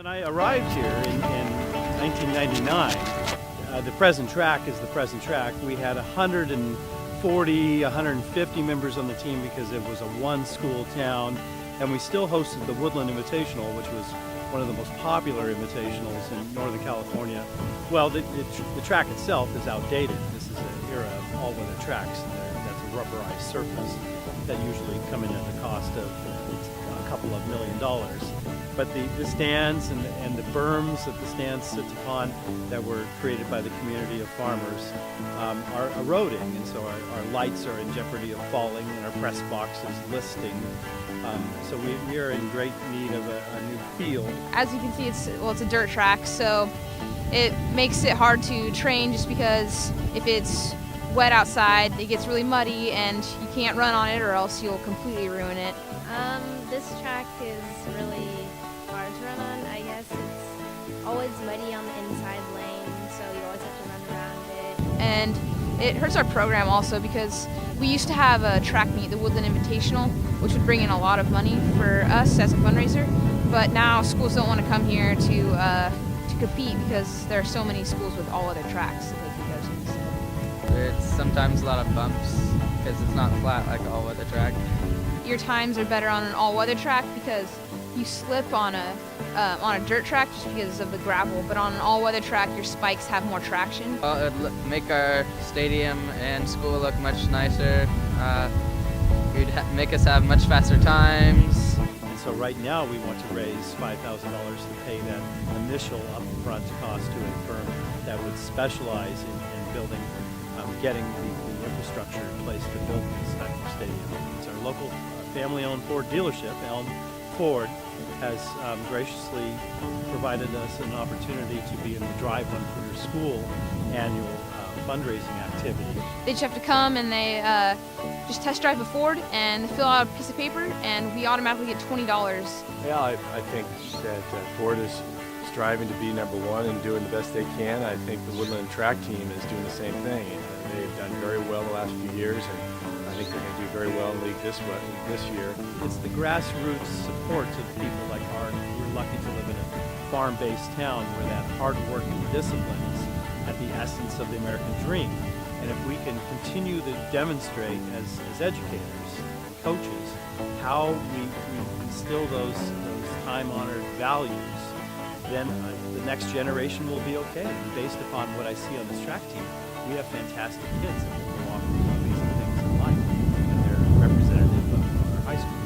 When I arrived here in 1999, the present track is the present track. We had 140, 150 members on the team because it was a one-school town, and we still hosted the Woodland Invitational, which was one of the most popular invitationals in Northern California. Well, the track itself is outdated. This is an era of all-weather tracks. That's a rubberized surface that usually come in at the cost of a couple of $1 million. But the stands and the berms that the stands sit upon that were created by the community of farmers are eroding, and so our lights are in jeopardy of falling, and our press box is listing. So we are in great need of a new field. As you can see, it's a dirt track, so it makes it hard to train just because if it's wet outside, it gets really muddy and you can't run on it or else you'll completely ruin it. This track is really hard to run on. I guess it's always muddy on the inside lane, so you always have to run around it. And it hurts our program also because we used to have a track meet, the Woodland Invitational, which would bring in a lot of money for us as a fundraiser. But now schools don't want to come here to compete because there are so many schools with all other tracks that they can go to. It's sometimes a lot of bumps because it's not flat like all weather track. Your times are better on an all-weather track because you slip on a dirt track just because of the gravel, but on an all-weather track your spikes have more traction. Well, it would make our stadium and school look much nicer. It would make us have much faster times. And so right now we want to raise $5,000 to pay that initial upfront cost to a firm that would specialize in building, getting the infrastructure in place to build this type of stadium. It's our local family-owned Ford dealership, Elm Ford, has graciously provided us an opportunity to be in the Drive One for Your School annual fundraising activity. They just have to come and they just test drive a Ford and fill out a piece of paper and we automatically get $20. Yeah, I think that Ford is striving to be number one and doing the best they can. I think the Woodland track team is doing the same thing. They've done very well the last few years, and I think they're going to do very well in the league this year. It's the grassroots support of people like Art. We're lucky to live in a farm-based town where that hard work and discipline is at the essence of the American dream. And if we can continue to demonstrate as educators and coaches how we instill those time-honored values, then the next generation will be okay. And based upon what I see on this track team, we have fantastic kids that will go off and do amazing things in life, and they're representative of our high school.